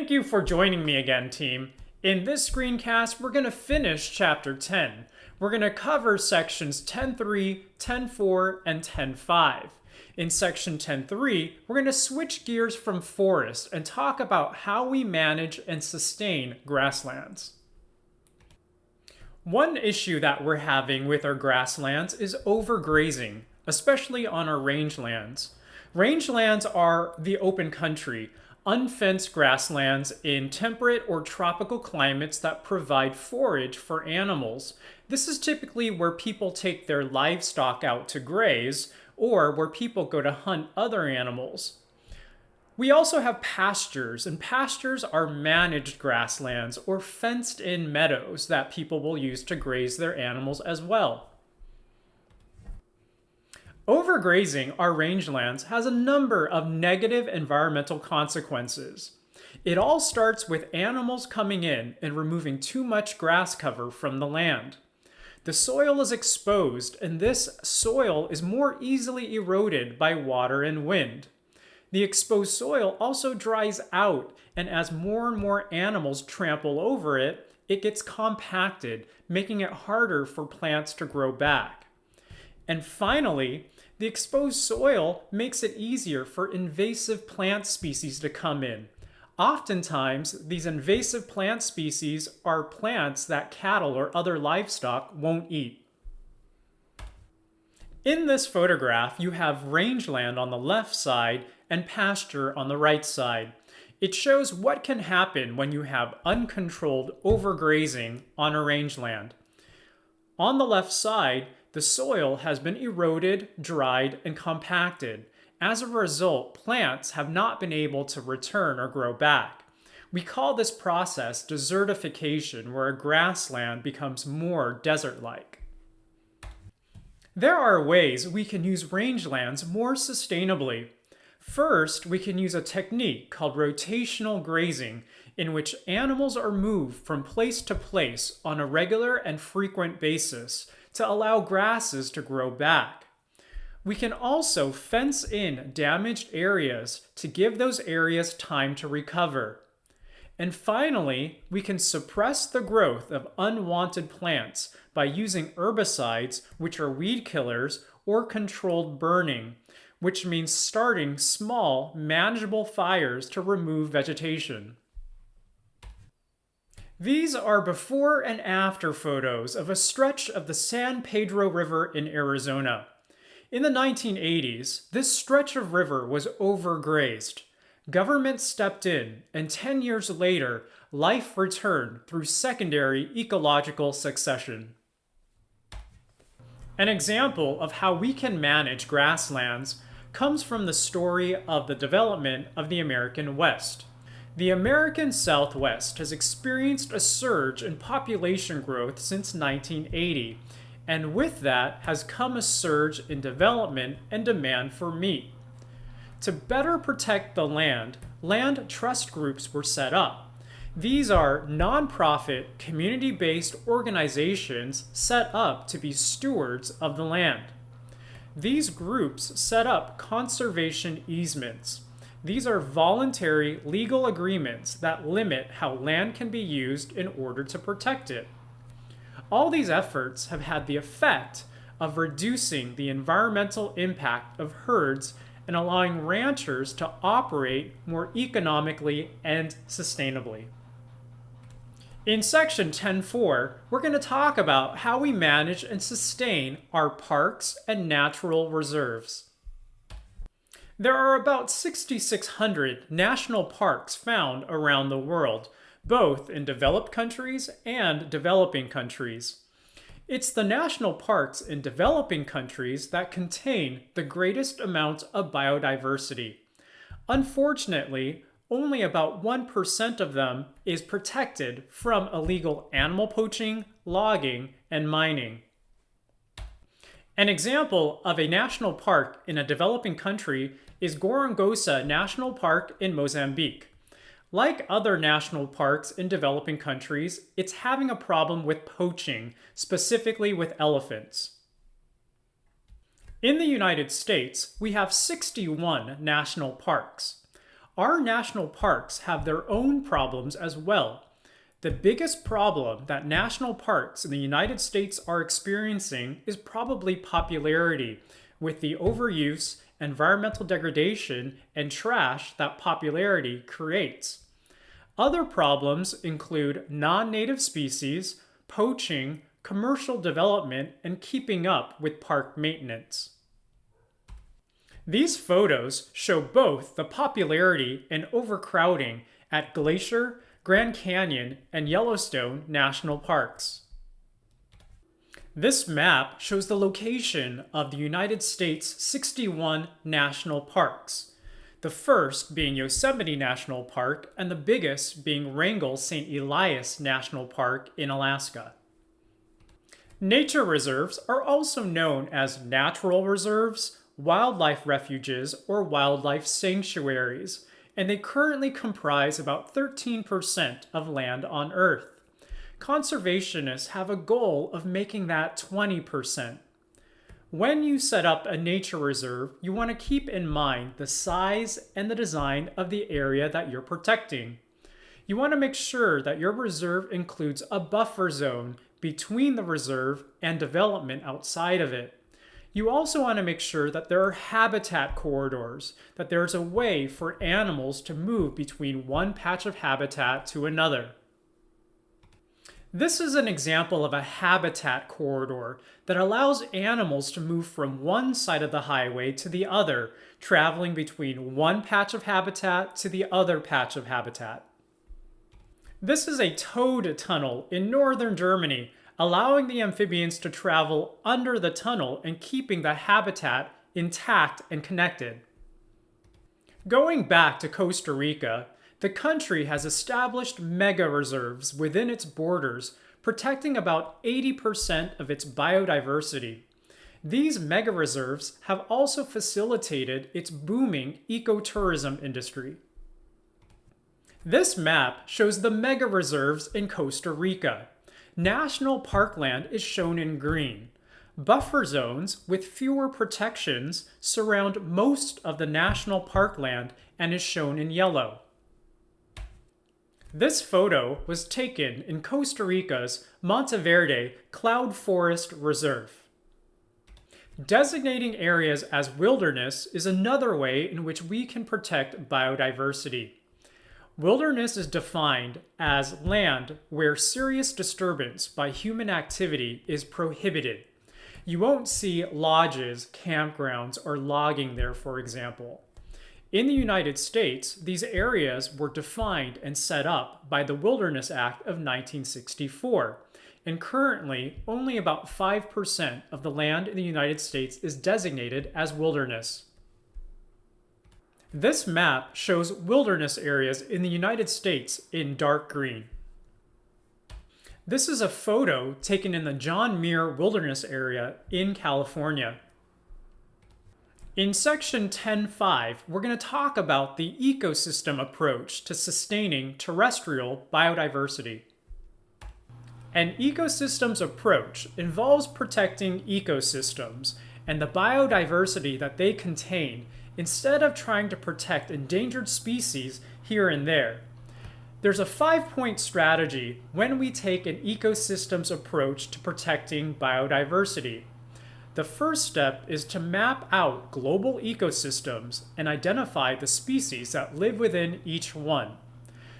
Thank you for joining me again, team. In this screencast, we're going to finish Chapter 10. We're going to cover sections 10.3, 10.4, and 10.5. In section 10.3, we're going to switch gears from forest and talk about how we manage and sustain grasslands. One issue that we're having with our grasslands is overgrazing, especially on our rangelands. Rangelands are the open country, unfenced grasslands in temperate or tropical climates that provide forage for animals. This is typically where people take their livestock out to graze, or where people go to hunt other animals. We also have pastures, and pastures are managed grasslands or fenced-in meadows that people will use to graze their animals as well. Overgrazing our rangelands has a number of negative environmental consequences. It all starts with animals coming in and removing too much grass cover from the land. The soil is exposed, and this soil is more easily eroded by water and wind. The exposed soil also dries out, and as more and more animals trample over it, it gets compacted, making it harder for plants to grow back. And finally, the exposed soil makes it easier for invasive plant species to come in. Oftentimes, these invasive plant species are plants that cattle or other livestock won't eat. In this photograph, you have rangeland on the left side and pasture on the right side. It shows what can happen when you have uncontrolled overgrazing on a rangeland. On the left side, the soil has been eroded, dried, and compacted. As a result, plants have not been able to return or grow back. We call this process desertification, where a grassland becomes more desert-like. There are ways we can use rangelands more sustainably. First, we can use a technique called rotational grazing, in which animals are moved from place to place on a regular and frequent basis to allow grasses to grow back. We can also fence in damaged areas to give those areas time to recover. And finally, we can suppress the growth of unwanted plants by using herbicides, which are weed killers, or controlled burning, which means starting small, manageable fires to remove vegetation. These are before and after photos of a stretch of the San Pedro River in Arizona. In the 1980s, this stretch of river was overgrazed. Government stepped in, and 10 years later, life returned through secondary ecological succession. An example of how we can manage grasslands comes from the story of the development of the American West. The American Southwest has experienced a surge in population growth since 1980, and with that has come a surge in development and demand for meat. To better protect the land trust groups were set up. These are nonprofit, community-based organizations set up to be stewards of the land. These groups set up conservation easements. These are voluntary legal agreements that limit how land can be used in order to protect it. All these efforts have had the effect of reducing the environmental impact of herds and allowing ranchers to operate more economically and sustainably. In section 10.4, we're going to talk about how we manage and sustain our parks and natural reserves. There are about 6,600 national parks found around the world, both in developed countries and developing countries. It's the national parks in developing countries that contain the greatest amount of biodiversity. Unfortunately, only about 1% of them is protected from illegal animal poaching, logging, and mining. An example of a national park in a developing country is Gorongosa National Park in Mozambique. Like other national parks in developing countries, it's having a problem with poaching, specifically with elephants. In the United States, we have 61 national parks. our national parks have their own problems as well. The biggest problem that national parks in the United States are experiencing is probably popularity, with the overuse, environmental degradation, and trash that popularity creates. Other problems include non-native species, poaching, commercial development, and keeping up with park maintenance. These photos show both the popularity and overcrowding at Glacier, Grand Canyon, and Yellowstone national parks. This map shows the location of the United States' 61 national parks, the first being Yosemite National Park and the biggest being Wrangell St. Elias National Park in Alaska. Nature reserves are also known as natural reserves, wildlife refuges, or wildlife sanctuaries, and they currently comprise about 13% of land on Earth. Conservationists have a goal of making that 20%. When you set up a nature reserve, you want to keep in mind the size and the design of the area that you're protecting. You want to make sure that your reserve includes a buffer zone between the reserve and development outside of it. You also want to make sure that there are habitat corridors, that there's a way for animals to move between one patch of habitat to another. This is an example of a habitat corridor that allows animals to move from one side of the highway to the other, traveling between one patch of habitat to the other patch of habitat. This is a towed tunnel in northern Germany, allowing the amphibians to travel under the tunnel and keeping the habitat intact and connected. Going back to Costa Rica, the country has established mega reserves within its borders, protecting about 80% of its biodiversity. These mega reserves have also facilitated its booming ecotourism industry. This map shows the mega reserves in Costa Rica. National parkland is shown in green. Buffer zones with fewer protections surround most of the national parkland and is shown in yellow. This photo was taken in Costa Rica's Monteverde Cloud Forest Reserve. Designating areas as wilderness is another way in which we can protect biodiversity. Wilderness is defined as land where serious disturbance by human activity is prohibited. You won't see lodges, campgrounds, or logging there, for example. In the United States, these areas were defined and set up by the Wilderness Act of 1964, and currently only about 5% of the land in the United States is designated as wilderness. This map shows wilderness areas in the United States in dark green. This is a photo taken in the John Muir Wilderness Area in California. In section 10.5, we're going to talk about the ecosystem approach to sustaining terrestrial biodiversity. An ecosystems approach involves protecting ecosystems and the biodiversity that they contain instead of trying to protect endangered species here and there. There's a 5-point strategy when we take an ecosystems approach to protecting biodiversity. The first step is to map out global ecosystems and identify the species that live within each one.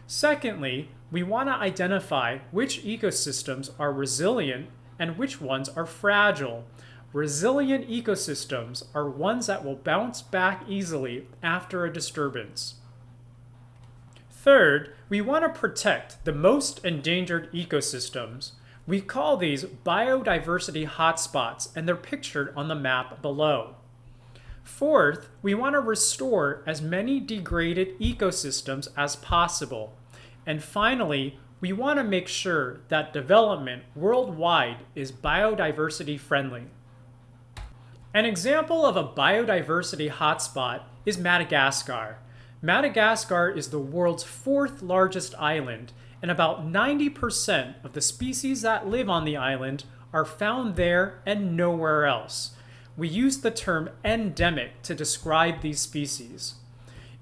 Secondly, we want to identify which ecosystems are resilient and which ones are fragile. Resilient ecosystems are ones that will bounce back easily after a disturbance. Third, we want to protect the most endangered ecosystems. We call these biodiversity hotspots, and they're pictured on the map below. Fourth, we want to restore as many degraded ecosystems as possible. And finally, we want to make sure that development worldwide is biodiversity friendly. An example of a biodiversity hotspot is Madagascar. Madagascar is the world's 4th largest island, and about 90% of the species that live on the island are found there and nowhere else. We use the term endemic to describe these species.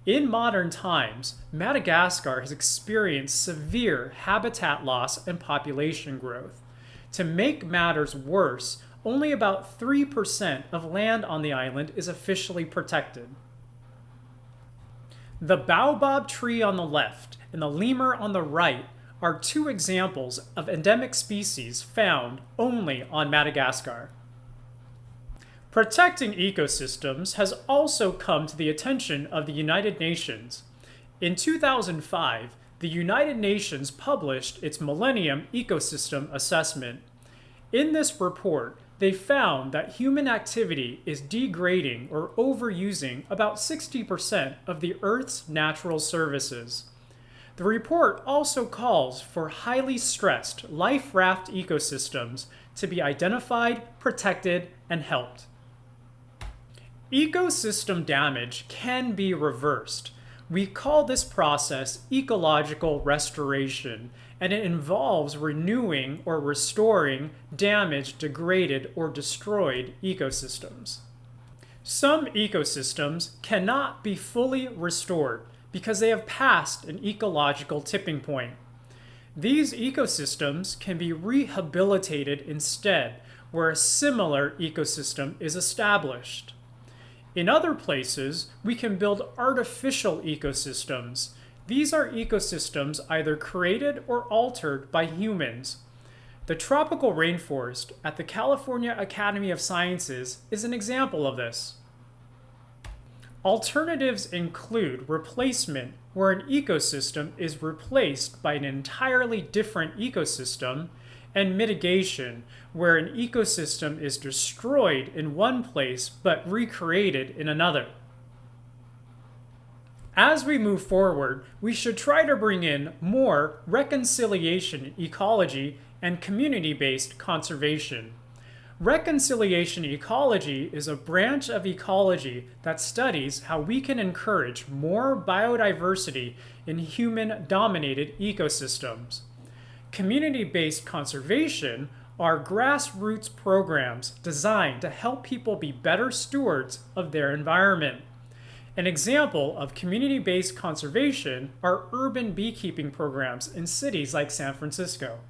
In modern times, Madagascar has experienced severe habitat loss and population growth. To make matters worse, only about 3% of land on the island is officially protected. The baobab tree on the left and the lemur on the right are two examples of endemic species found only on Madagascar. Protecting ecosystems has also come to the attention of the United Nations. In 2005, the United Nations published its Millennium Ecosystem Assessment. In this report, they found that human activity is degrading or overusing about 60% of the Earth's natural services. The report also calls for highly stressed life raft ecosystems to be identified, protected, and helped. Ecosystem damage can be reversed. We call this process ecological restoration, and it involves renewing or restoring damaged, degraded, or destroyed ecosystems. Some ecosystems cannot be fully restored because they have passed an ecological tipping point. These ecosystems can be rehabilitated instead, where a similar ecosystem is established. In other places, we can build artificial ecosystems. These are ecosystems either created or altered by humans. The tropical rainforest at the California Academy of Sciences is an example of this. Alternatives include replacement, where an ecosystem is replaced by an entirely different ecosystem, and mitigation, where an ecosystem is destroyed in one place but recreated in another. As we move forward, we should try to bring in more reconciliation ecology and community-based conservation. Reconciliation ecology is a branch of ecology that studies how we can encourage more biodiversity in human-dominated ecosystems. Community-based conservation are grassroots programs designed to help people be better stewards of their environment. An example of community-based conservation are urban beekeeping programs in cities like San Francisco.